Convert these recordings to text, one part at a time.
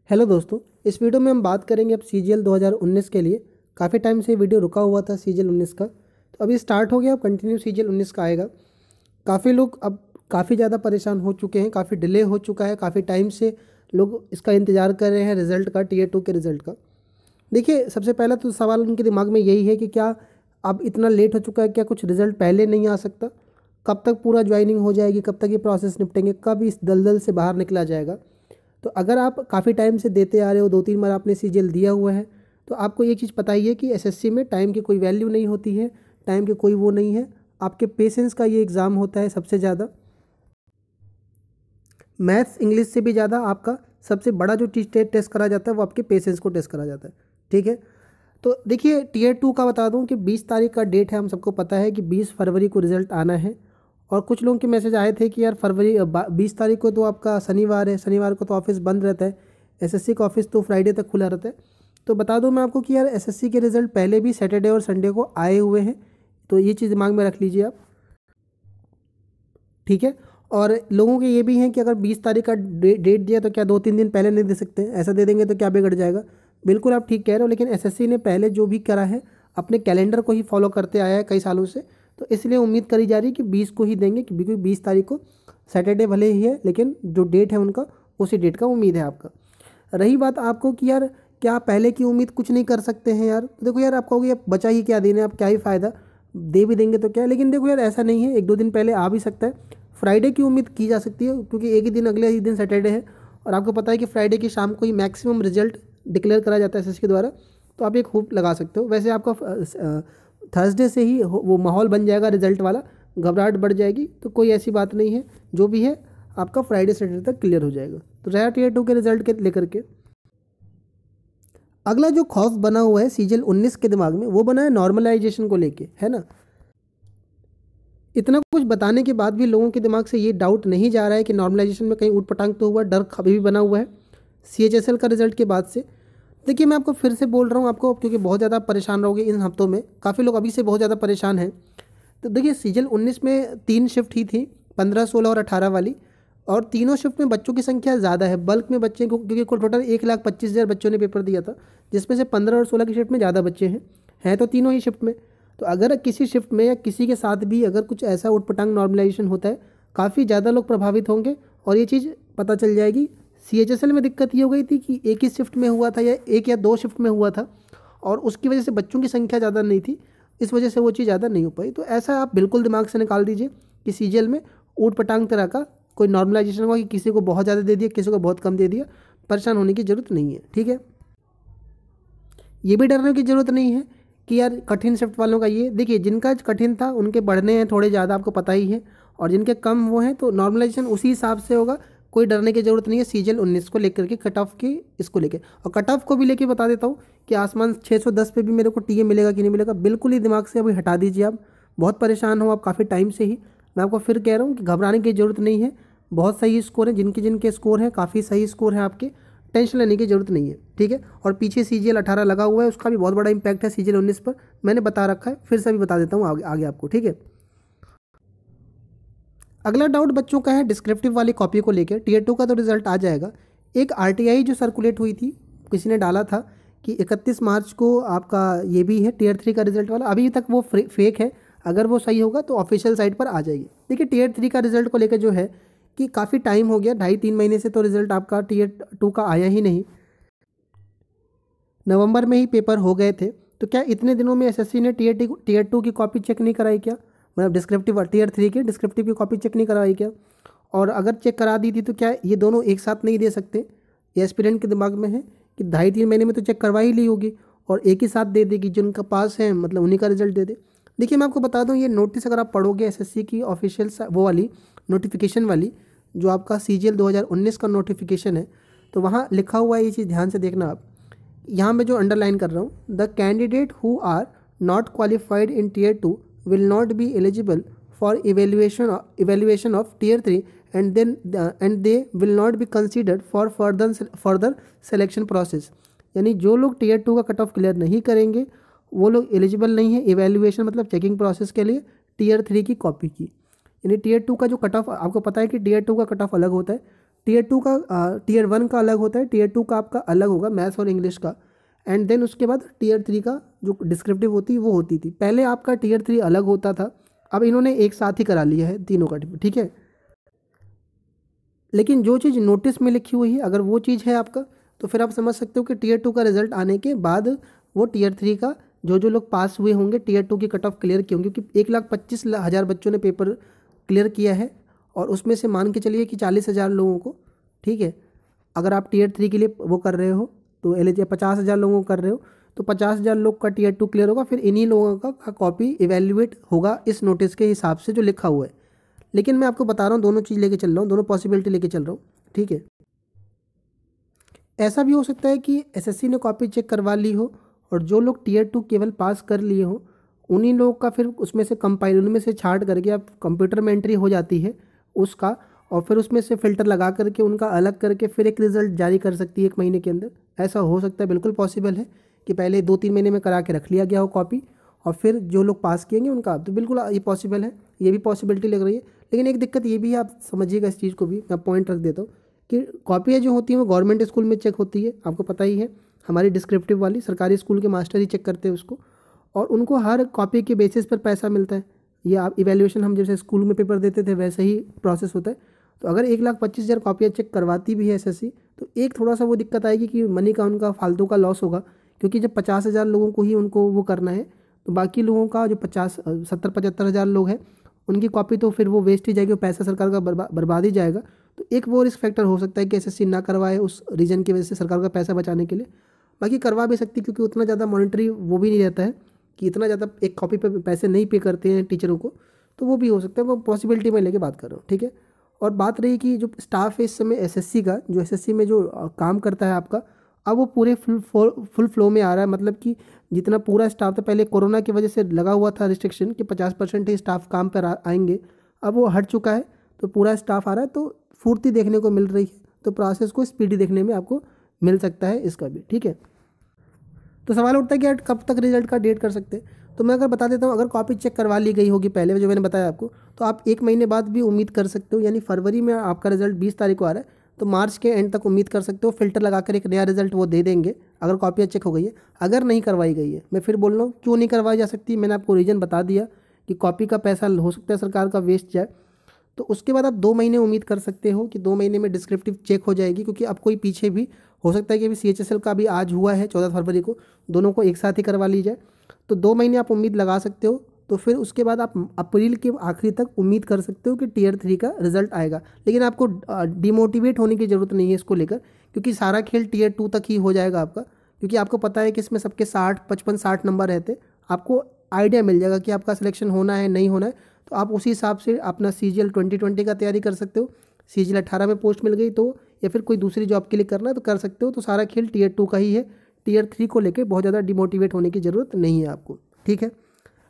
Hello दोस्तों, इस video में हम बात करेंगे अब सीजीएल 2019 के लिए। काफ़ी टाइम से वीडियो रुका हुआ था सीजीएल 19 का, तो अभी स्टार्ट हो गया। अब कंटिन्यू सीजीएल 19 का आएगा। काफ़ी लोग अब काफ़ी ज़्यादा परेशान हो चुके हैं, काफ़ी डिले हो चुका है, काफ़ी टाइम से लोग इसका इंतज़ार कर रहे हैं रिज़ल्ट का, टीयर 2 के रिज़ल्ट का। देखिए, सबसे पहला तो सवाल उनके दिमाग में यही है कि क्या अब इतना लेट हो चुका है, क्या कुछ रिज़ल्ट पहले नहीं आ सकता? कब तक पूरा ज्वाइनिंग हो जाएगी, कब तक ये प्रोसेस निपटेंगे, कब इस दलदल से बाहर निकला जाएगा? तो अगर आप काफ़ी टाइम से देते आ रहे हो, 2-3 बार आपने सीजीएल दिया हुआ है, तो आपको ये चीज़ पता ही है कि एसएससी में टाइम की कोई वैल्यू नहीं होती है, टाइम की कोई वो नहीं है। आपके पेशेंस का ये एग्ज़ाम होता है सबसे ज़्यादा। मैथ्स इंग्लिश से भी ज़्यादा आपका सबसे बड़ा जो टेस्ट करा जाता है वो आपके पेशेंस को टेस्ट करा जाता है। ठीक है, तो देखिए टीयर 2 का बता दूं कि 20 तारीख का डेट है। हम सबको पता है कि 20 फरवरी को रिज़ल्ट आना है। और कुछ लोगों के मैसेज आए थे कि यार 20 तारीख को तो आपका शनिवार है, शनिवार को तो ऑफिस बंद रहता है, एसएससी का ऑफिस तो फ्राइडे तक खुला रहता है। तो बता दूं मैं आपको कि यार एसएससी के रिज़ल्ट पहले भी सैटरडे और संडे को आए हुए हैं, तो ये चीज़ दिमाग में रख लीजिए आप। ठीक है, और लोगों के ये भी हैं कि अगर 20 तारीख का डेट दिया तो क्या 2-3 दिन पहले नहीं दे सकते? ऐसा दे देंगे तो क्या बिगड़ जाएगा? बिल्कुल आप ठीक कह रहे हो, लेकिन एसएससी ने पहले जो भी करा है अपने कैलेंडर को ही फॉलो करते आया है कई सालों से, तो इसलिए उम्मीद करी जा रही है कि 20 को ही देंगे, क्योंकि 20 तारीख को सैटरडे भले ही है, लेकिन जो डेट है उनका उसी डेट का उम्मीद है आपका। रही बात आपको कि यार क्या पहले की उम्मीद कुछ नहीं कर सकते हैं यार? तो देखो यार, आप कहोगे अब बचा ही क्या देने, आप क्या ही फ़ायदा, दे भी देंगे तो क्या है। लेकिन देखो यार, ऐसा नहीं है, 1-2 दिन पहले आ भी सकता है। फ्राइडे की उम्मीद की जा सकती है, क्योंकि एक ही दिन, अगले ही दिन सैटरडे है, और आपको पता है कि फ्राइडे की शाम को ही मैक्सिमम रिजल्ट डिक्लेयर करा जाता है एसएससी के द्वारा। तो आप एक होप लगा सकते हो। वैसे आपका थर्सडे से ही वो माहौल बन जाएगा रिजल्ट वाला, घबराहट बढ़ जाएगी, तो कोई ऐसी बात नहीं है। जो भी है आपका फ्राइडे सैटरडे तक क्लियर हो जाएगा। तो रहा टीयर 2 के रिजल्ट के लेकर के। अगला जो खौफ बना हुआ है सीजीएल 19 के दिमाग में, वो बना है नॉर्मलाइजेशन को लेके, है ना। इतना कुछ बताने के बाद भी लोगों के दिमाग से ये डाउट नहीं जा रहा है कि नॉर्मलाइजेशन में कहीं ऊटपटांग तो हुआ, डर अभी भी बना हुआ है सीएचएसएल का रिजल्ट के बाद से। देखिए, मैं आपको फिर से बोल रहा हूँ आपको, क्योंकि बहुत ज़्यादा परेशान रहोगे इन हफ्तों में, काफ़ी लोग अभी से बहुत ज़्यादा परेशान हैं। तो देखिए, सीजीएल 19 में 3 शिफ्ट ही थी, 15, 16 और 18 वाली, और तीनों शिफ्ट में बच्चों की संख्या ज़्यादा है, बल्क में बच्चे को, क्योंकि कुल टोटल 1,25,000 बच्चों ने पेपर दिया था, जिसमें से 15 और 16 की शिफ्ट में ज़्यादा बच्चे हैं तो तीनों ही शिफ्ट में। तो अगर किसी शिफ्ट में या किसी के साथ भी अगर कुछ ऐसा उटपटांग नॉर्मलाइजेशन होता है, काफ़ी ज़्यादा लोग प्रभावित होंगे, और ये चीज़ पता चल जाएगी। सीएचएसएल में दिक्कत ये हो गई थी कि एक ही शिफ्ट में हुआ था, या 1 या 2 शिफ्ट में हुआ था, और उसकी वजह से बच्चों की संख्या ज़्यादा नहीं थी, इस वजह से वो चीज़ ज़्यादा नहीं हो पाई। तो ऐसा आप बिल्कुल दिमाग से निकाल दीजिए कि सीजीएल में ऊटपटांग तरह का कोई नॉर्मलाइजेशन हुआ कि किसी को बहुत ज़्यादा दे दिया, किसी को बहुत कम दे दिया। परेशान होने की ज़रूरत नहीं है, ठीक है। ये भी डरने की ज़रूरत नहीं है कि यार कठिन शिफ्ट वालों का, ये देखिए जिनका कठिन था उनके बढ़ने हैं थोड़े ज़्यादा, आपको पता ही है, और जिनके कम वो हैं तो नॉर्मलाइजेशन उसी हिसाब से होगा। कोई डरने की ज़रूरत नहीं है सीजीएल 19 को लेकर के, कट ऑफ की इसको लेकर। और कट ऑफ को भी लेके बता देता हूँ कि आसमान 610 पे भी मेरे को टीए मिलेगा कि नहीं मिलेगा, बिल्कुल ही दिमाग से अभी हटा दीजिए। आप बहुत परेशान हो आप काफ़ी टाइम से ही। मैं आपको फिर कह रहा हूँ कि घबराने की ज़रूरत नहीं है, बहुत सही स्कोर है, जिनके जिनके स्कोर हैं काफ़ी सही स्कोर है आपके, टेंशन लेने की ज़रूरत नहीं है, ठीक है। और पीछे सीजीएल 18 लगा हुआ है, उसका भी बहुत बड़ा इंपैक्ट है सीजीएल 19 पर, मैंने बता रखा है, फिर से भी बता देता हूँ आगे आगे आपको, ठीक है। अगला डाउट बच्चों का है डिस्क्रिप्टिव वाली कॉपी को लेकर। टीयर 2 का तो रिजल्ट आ जाएगा। एक आरटीआई जो सर्कुलेट हुई थी, किसी ने डाला था कि 31 मार्च को आपका ये भी है टीयर 3 का रिजल्ट वाला, अभी तक वो फेक है। अगर वो सही होगा तो ऑफिशियल साइट पर आ जाएगी। देखिए, टीयर 3 का रिजल्ट को लेकर जो है कि काफ़ी टाइम हो गया, 2.5-3 महीने से तो रिजल्ट आपका टीयर 2 का आया ही नहीं। नवंबर में ही पेपर हो गए थे, तो क्या इतने दिनों में एसएससी ने टीयर 2 की कॉपी चेक नहीं कराई क्या? मतलब डिस्क्रिप्टिव टीयर 3 की डिस्क्रिप्टिव की कॉपी चेक नहीं कराई क्या? और अगर चेक करा दी थी तो क्या ये दोनों एक साथ नहीं दे सकते? ये एस्पिरेंट के दिमाग में है कि 2.5-3 महीने में तो चेक करवा ही ली होगी, और एक ही साथ दे देगी, जिनका पास है मतलब उन्हीं का रिजल्ट दे दे। देखिए, मैं आपको बता दूं, ये नोटिस अगर आप पढ़ोगे एसएससी की ऑफिशियल वो वाली नोटिफिकेशन वाली, जो आपका सीजीएल 2019 का नोटिफिकेशन है, तो वहाँ लिखा हुआ है, ये चीज़ ध्यान से देखना आप। यहाँ मैं जो अंडरलाइन कर रहा हूँ, the candidate who are not qualified in tier 2 will not be eligible for evaluation of tier 3 and they will not be considered for further selection process. यानी जो लोग टीयर 2 का कट ऑफ क्लियर नहीं करेंगे वो लोग एलिजिबल नहीं है इवेल्युएशन मतलब चेकिंग प्रोसेस के लिए टीयर 3 की कॉपी की। यानी टीयर 2 का जो कट ऑफ, आपको पता है कि टीयर 2 का कट ऑफ अलग होता है, टीयर 1 का अलग होता है, टीयर 2 का आपका अलग होगा मैथ्स और इंग्लिश का, एंड देन उसके बाद टीयर 3 का जो डिस्क्रिप्टिव होती है वो होती थी। पहले आपका टीयर 3 अलग होता था, अब इन्होंने एक साथ ही करा लिया है तीनों का, ठीक है। लेकिन जो चीज़ नोटिस में लिखी हुई है अगर वो चीज़ है आपका, तो फिर आप समझ सकते हो कि टीयर 2 का रिजल्ट आने के बाद वो टीयर 3 का जो लोग पास हुए होंगे टीयर 2 की कट ऑफ क्लियर की होंगी, क्योंकि 1,25,000 बच्चों ने पेपर क्लियर किया है और उसमें से मान के चलिए कि 40,000 लोगों को, ठीक है, अगर आप टीयर 3 के लिए वो कर रहे हो तो एलिजिबल 50,000 लोगों को कर रहे हो तो 50,000 लोग का टीयर 2 क्लियर होगा, फिर इन्हीं लोगों का कॉपी इवेल्युएट होगा इस नोटिस के हिसाब से जो लिखा हुआ है। लेकिन मैं आपको बता रहा हूँ दोनों चीज़ लेके चल रहा हूँ, दोनों पॉसिबिलिटी लेके चल रहा हूँ, ठीक है। ऐसा भी हो सकता है कि एसएससी ने कॉपी चेक करवा ली हो और जो लोग टीयर 2 केवल पास कर लिए हो उन्हीं लोगों का फिर उसमें से कंपाइल, उनमें से छांट करके अब कंप्यूटर में एंट्री हो जाती है उसका, और फिर उसमें से फ़िल्टर लगा करके उनका अलग करके फिर एक रिज़ल्ट जारी कर सकती है 1 महीने के अंदर। ऐसा हो सकता है, बिल्कुल पॉसिबल है कि पहले 2-3 महीने में करा के रख लिया गया हो कॉपी और फिर जो लोग पास किएंगे उनका, तो बिल्कुल ये पॉसिबल है, ये भी पॉसिबिलिटी लग रही है। लेकिन एक दिक्कत ये भी है, आप समझिएगा इस चीज़ को भी, मैं पॉइंट रख देता हूँ कि कॉपियाँ जो होती हैं वो गवर्नमेंट स्कूल में चेक होती है, आपको पता ही है। हमारी डिस्क्रिप्टिव वाली सरकारी स्कूल के मास्टर ही चेक करते हैं उसको, और उनको हर कॉपी के बेसिस पर पैसा मिलता है। ये आप इवैल्यूएशन हम जैसे स्कूल में पेपर देते थे वैसे ही प्रोसेस होता है। तो अगर 1,25,000 कॉपियाँ चेक करवाती भी है एसएससी, तो एक थोड़ा सा वो दिक्कत आएगी कि मनी का उनका फालतू का लॉस होगा, क्योंकि जब 50,000 लोगों को ही उनको वो करना है तो बाकी लोगों का जो 70-75,000 लोग हैं उनकी कॉपी तो फिर वो वेस्ट ही जाएगी, वो पैसा सरकार का बर्बाद ही जाएगा। तो एक वो रिस्क फैक्टर हो सकता है कि एसएससी ना करवाए उस रीजन की वजह से, सरकार का पैसा बचाने के लिए। बाकी करवा भी सकती, क्योंकि उतना ज़्यादा मॉनिटरी वो भी नहीं रहता है कि इतना ज़्यादा एक कॉपी पे पैसे नहीं पे करते हैं टीचरों को, तो वो भी हो सकता है, वो पॉसिबिलिटी में लेके बात कर रहा हूँ, ठीक है। और बात रही कि जो स्टाफ है इस समय एसएससी का, जो एसएससी में जो काम करता है आपका, अब वो पूरे फुल फ्लो में आ रहा है। मतलब कि जितना पूरा स्टाफ था, पहले कोरोना की वजह से लगा हुआ था रिस्ट्रिक्शन कि 50% ही स्टाफ काम पर आएंगे, अब वो हट चुका है, तो पूरा स्टाफ आ रहा है, तो फुर्ती देखने को मिल रही है, तो प्रोसेस को स्पीडी देखने में आपको मिल सकता है इसका भी, ठीक है। तो सवाल उठता है कि यार कब तक रिजल्ट का डेट कर सकते हैं, तो मैं अगर बता देता हूँ, अगर कॉपी चेक करवा ली गई होगी पहले जो मैंने बताया आपको, तो आप 1 महीने बाद भी उम्मीद कर सकते हो, यानी फरवरी में आपका रिजल्ट 20 तारीख को आ रहा है, तो मार्च के एंड तक उम्मीद कर सकते हो, फिल्टर लगाकर एक नया रिजल्ट वो दे देंगे अगर कॉपियाँ चेक हो गई है। अगर नहीं करवाई गई है, मैं फिर बोल रहा हूँ क्यों नहीं करवाई जा सकती, मैंने आपको रीज़न बता दिया कि कॉपी का पैसा हो सकता है सरकार का वेस्ट जाए। तो उसके बाद आप 2 महीने उम्मीद कर सकते हो कि 2 महीने में डिस्क्रिप्टिव चेक हो जाएगी, क्योंकि अब कोई पीछे भी हो सकता है कि अभी CHSL का भी आज हुआ है 14 फरवरी को, दोनों को एक साथ ही करवा ली जाए, तो 2 महीने आप उम्मीद लगा सकते हो। तो फिर उसके बाद आप अप्रैल के आखिरी तक उम्मीद कर सकते हो कि टीयर 3 का रिजल्ट आएगा। लेकिन आपको डिमोटिवेट होने की ज़रूरत नहीं है इसको लेकर, क्योंकि सारा खेल टीयर 2 तक ही हो जाएगा आपका, क्योंकि आपको पता है कि इसमें सबके 60, 55, 60 नंबर रहते, आपको आइडिया मिल जाएगा कि आपका सिलेक्शन होना है नहीं होना है, तो आप उसी हिसाब से अपना CGL 2020 का तैयारी कर सकते हो। CGL 18 में पोस्ट मिल गई तो, या फिर कोई दूसरी जॉब के लिए करना है तो कर सकते हो। तो सारा खेल टीयर 2 का ही है, टीयर 3 को लेकर बहुत ज़्यादा डिमोटिवेट होने की ज़रूरत नहीं है आपको, ठीक है।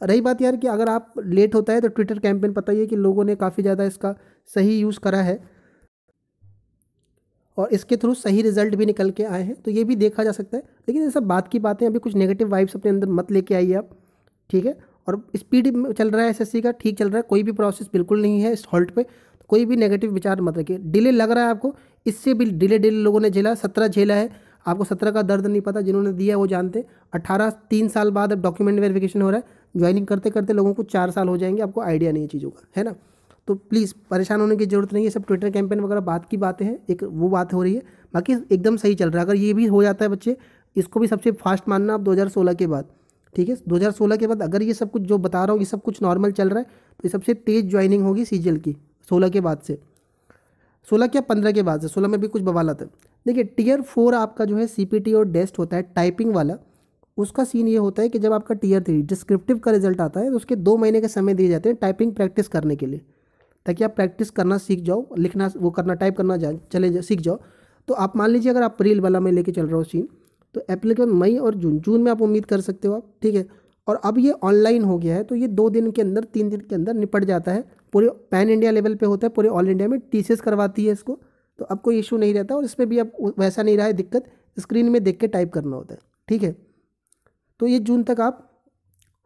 रही बात यार कि अगर आप लेट होता है तो ट्विटर कैंपेन, पता ही है कि लोगों ने काफ़ी ज़्यादा इसका सही यूज़ करा है और इसके थ्रू सही रिजल्ट भी निकल के आए हैं, तो ये भी देखा जा सकता है। लेकिन ये सब बात की बातें, अभी कुछ नेगेटिव वाइब्स अपने अंदर मत लेके आइए आप, ठीक है। और स्पीड चल रहा है एसएससी का, ठीक चल रहा है, कोई भी प्रोसेस बिल्कुल नहीं है इस हॉल्ट पे, तो कोई भी नेगेटिव विचार मत रखिए। डिले लग रहा है आपको, इससे भी डिले लोगों ने झेला, 17 झेला है, आपको 17 का दर्द नहीं पता, जिन्होंने दिया वो जानते। 18 3 साल बाद अब डॉक्यूमेंट वेरिफिकेशन हो रहा है, ज्वाइनिंग करते करते लोगों को 4 साल हो जाएंगे, आपको आइडिया नहीं है चीज़ों का, है ना। तो प्लीज़ परेशान होने की ज़रूरत नहीं है, सब ट्विटर कैंपेन वगैरह बात की बातें हैं, एक वो बात हो रही है, बाकी एकदम सही चल रहा है। अगर ये भी हो जाता है बच्चे, इसको भी सबसे फास्ट मानना आप 2016 के बाद, ठीक है। 2016 के बाद अगर ये सब कुछ जो बता रहा हूँ ये सब कुछ नॉर्मल चल रहा है, तो ये सबसे तेज़ ज्वाइनिंग होगी CGL की 16 के बाद से, 16 क्या 15 के बाद से, 16 में भी कुछ बवाल आता है। देखिए टीयर 4 आपका जो है CPT और डेस्ट होता है टाइपिंग वाला, उसका सीन ये होता है कि जब आपका टीयर 3 डिस्क्रिप्टिव का रिजल्ट आता है तो उसके 2 महीने के समय दिए जाते हैं टाइपिंग प्रैक्टिस करने के लिए, ताकि आप प्रैक्टिस करना सीख जाओ, लिखना वो करना टाइप करना सीख जाओ। तो आप मान लीजिए अगर आप अप्रैल वाला में लेके चल रहे हो सीन, तो अप्रैल के बाद मई और जून में आप उम्मीद कर सकते हो आप, ठीक है। और अब ये ऑनलाइन हो गया है, तो ये 2 दिन के अंदर 3 दिन के अंदर निपट जाता है, पूरे पैन इंडिया लेवल पे होता है, पूरे ऑल इंडिया में TCS करवाती है इसको, तो अब कोई इशू नहीं रहता। और इसमें भी अब वैसा नहीं रहा है दिक्कत, स्क्रीन में देख के टाइप करना होता है, ठीक है। तो ये जून तक आप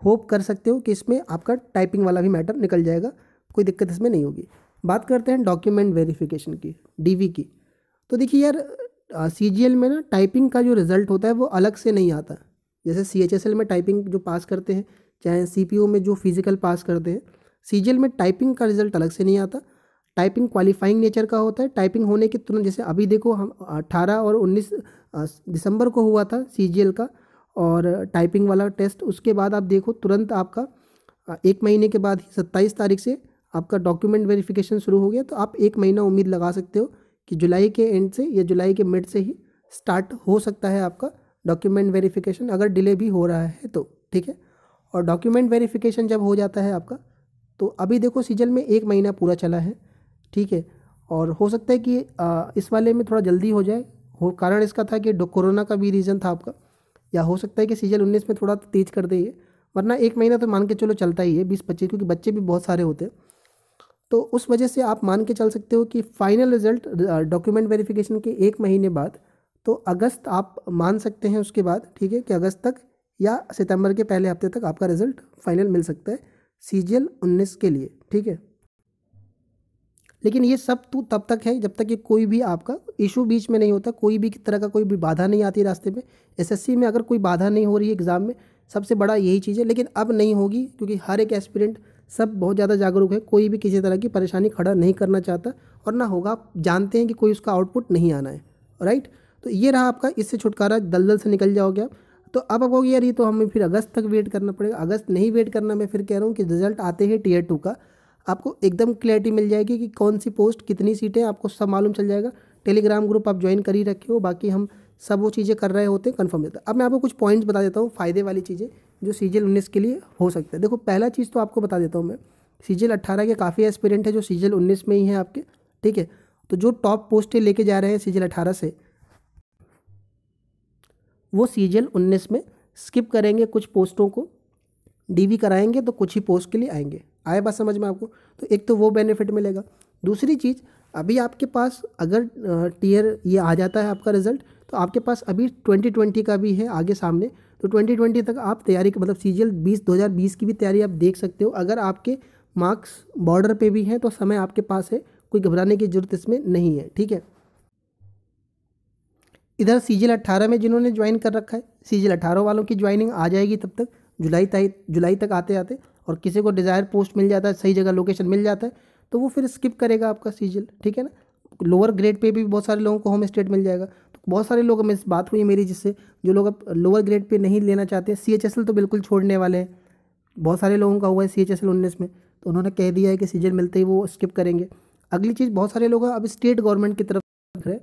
होप कर सकते हो कि इसमें आपका टाइपिंग वाला भी मैटर निकल जाएगा, कोई दिक्कत इसमें नहीं होगी। बात करते हैं डॉक्यूमेंट वेरिफिकेशन की, डीवी की। तो देखिए यार, सीजीएल में ना टाइपिंग का जो रिज़ल्ट होता है वो अलग से नहीं आता। जैसे सीएचएसएल में टाइपिंग जो पास करते हैं, चाहे सीपीओ में जो फिजिकल पास करते हैं, सीजीएल में टाइपिंग का रिज़ल्ट अलग से नहीं आता। टाइपिंग क्वालिफाइंग नेचर का होता है। टाइपिंग होने के तुरंत, जैसे अभी देखो हम 18 और 19 दिसंबर को हुआ था सीजीएल का और टाइपिंग वाला टेस्ट। उसके बाद आप देखो तुरंत आपका 1 महीने के बाद ही 27 तारीख से आपका डॉक्यूमेंट वेरिफिकेशन शुरू हो गया। तो आप 1 महीना उम्मीद लगा सकते हो कि जुलाई के एंड से या जुलाई के मिड से ही स्टार्ट हो सकता है आपका डॉक्यूमेंट वेरिफिकेशन, अगर डिले भी हो रहा है तो, ठीक है। और डॉक्यूमेंट वेरिफिकेशन जब हो जाता है आपका, तो अभी देखो सीजन में 1 महीना पूरा चला है, ठीक है। और हो सकता है कि इस वाले में थोड़ा जल्दी हो जाए। कारण इसका था कि कोरोना का भी रीज़न था आपका, या हो सकता है कि सीजन 19 में थोड़ा तेज कर दे ये, वरना 1 महीना तो मान के चलो चलता ही है, 20-25, क्योंकि बच्चे भी बहुत सारे होते हैं। तो उस वजह से आप मान के चल सकते हो कि फाइनल रिजल्ट डॉक्यूमेंट वेरिफिकेशन के 1 महीने बाद, तो अगस्त आप मान सकते हैं उसके बाद, ठीक है, कि अगस्त तक या सितंबर के पहले हफ्ते तक आपका रिजल्ट फाइनल मिल सकता है सीजीएल 19 के लिए, ठीक है। लेकिन ये सब तो तब तक है जब तक कि कोई भी आपका इशू बीच में नहीं होता, कोई भी तरह का कोई भी बाधा नहीं आती रास्ते में। एसएससी में अगर कोई बाधा नहीं हो रही है एग्ज़ाम में, सबसे बड़ा यही चीज़ है। लेकिन अब नहीं होगी, क्योंकि हर एक एस्पिरेंट सब बहुत ज़्यादा जागरूक है, कोई भी किसी तरह की परेशानी खड़ा नहीं करना चाहता, और ना होगा। आप जानते हैं कि कोई उसका आउटपुट नहीं आना है, राइट। तो ये रहा आपका, इससे छुटकारा, दलदल से निकल जाओगे आप। तो अब आप कहोगे यार ये तो हमें फिर अगस्त तक वेट करना पड़ेगा। अगस्त नहीं वेट करना, मैं फिर कह रहा हूँ कि रिजल्ट आते हैं टीयर 2 का, आपको एकदम क्लैरिटी मिल जाएगी कि कौन सी पोस्ट, कितनी सीटें, आपको सब मालूम चल जाएगा। टेलीग्राम ग्रुप आप ज्वाइन कर ही रखे हो, बाकी हम सब वो चीज़ें कर रहे होते हैं, कन्फर्म देता है। अब मैं आपको कुछ पॉइंट्स बता देता हूँ, फ़ायदे वाली चीज़ें जो सीजीएल 19 के लिए हो सकता है। देखो, पहला चीज़ तो आपको बता देता हूँ मैं, सीजीएल 18 के काफ़ी एस्पिरेंट है जो सीजीएल 19 में ही है आपके, ठीक है। तो जो टॉप पोस्टें लेके जा रहे हैं सीजीएल 18 से, वो सीजीएल 19 में स्किप करेंगे कुछ पोस्टों को, डीवी कराएंगे तो कुछ ही पोस्ट के लिए आएंगे। आए बात समझ में आपको? तो एक तो वो बेनिफिट मिलेगा। दूसरी चीज़, अभी आपके पास अगर टीयर ये आ जाता है आपका रिजल्ट, तो आपके पास अभी 2020 का भी है आगे सामने। तो 2020 तक आप तैयारी, मतलब सीजीएल 2020 की भी तैयारी आप देख सकते हो। अगर आपके मार्क्स बॉर्डर पे भी हैं तो समय आपके पास है, कोई घबराने की ज़रूरत इसमें नहीं है, ठीक है। इधर सीजीएल 18 में जिन्होंने ज्वाइन कर रखा है, सीजीएल 18 वालों की ज्वाइनिंग आ जाएगी तब तक, जुलाई तक आते आते। और किसी को डिज़ायर पोस्ट मिल जाता है, सही जगह लोकेशन मिल जाता है, तो वो फिर स्किप करेगा आपका सीजीएल, ठीक है ना। लोअर ग्रेड पे भी बहुत सारे लोगों को होम स्टेट मिल जाएगा। तो बहुत सारे लोग, में बात हुई मेरी जिससे, जो लोग अब लोअर ग्रेड पे नहीं लेना चाहते, सीएचएसएल तो बिल्कुल छोड़ने वाले हैं। बहुत सारे लोगों का हुआ है सीएचएसएल 19 में, तो उन्होंने कह दिया है कि सीजीएल मिलते ही वो स्किप करेंगे। अगली चीज़, बहुत सारे लोग अब स्टेट गवर्नमेंट की तरफ है।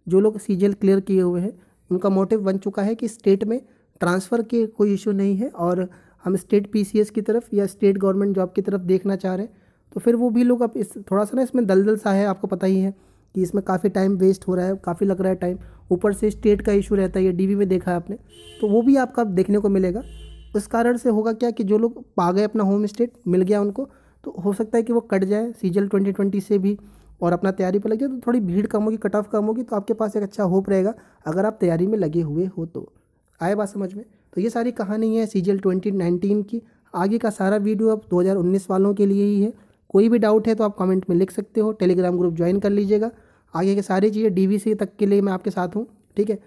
जो लोग सीजीएल क्लियर किए हुए हैं, उनका मोटिव बन चुका है कि स्टेट में ट्रांसफ़र के कोई इशू नहीं है और हम स्टेट पीसीएस की तरफ या स्टेट गवर्नमेंट जॉब की तरफ देखना चाह रहे हैं। तो फिर वो भी लोग, अब इस थोड़ा सा ना इसमें दलदल सा है, आपको पता ही है कि इसमें काफ़ी टाइम वेस्ट हो रहा है, काफ़ी लग रहा है टाइम, ऊपर से स्टेट का इशू रहता है, ये डीवी में देखा है आपने, तो वो भी आपका देखने को मिलेगा। उस कारण से होगा क्या कि जो लोग पा गए अपना होम स्टेट, मिल गया उनको, तो हो सकता है कि वो कट जाए सीजीएल 2020 से भी और अपना तैयारी पर लग जाए। तो थोड़ी भीड़ कम होगी, कट ऑफ कम होगी, तो आपके पास एक अच्छा होप रहेगा अगर आप तैयारी में लगे हुए हो तो। आए बात समझ में? तो ये सारी कहानी है सीजीएल 2019 की। आगे का सारा वीडियो अब 2019 वालों के लिए ही है। कोई भी डाउट है तो आप कमेंट में लिख सकते हो, टेलीग्राम ग्रुप ज्वाइन कर लीजिएगा। आगे की सारी चीज़ें डीवीसी तक के लिए मैं आपके साथ हूँ, ठीक है।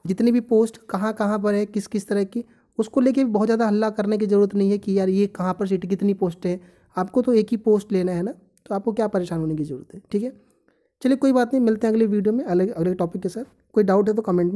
जितनी भी पोस्ट कहाँ कहाँ पर है, किस किस तरह की, उसको लेके भी बहुत ज़्यादा हल्ला करने की ज़रूरत नहीं है कि यार ये कहाँ पर सीट, कितनी पोस्ट है। आपको तो एक ही पोस्ट लेना है ना, तो आपको क्या परेशान होने की ज़रूरत है, ठीक है। चलिए कोई बात नहीं, मिलते हैं अगले वीडियो में अगले टॉपिक के साथ। कोई डाउट है तो कमेंट में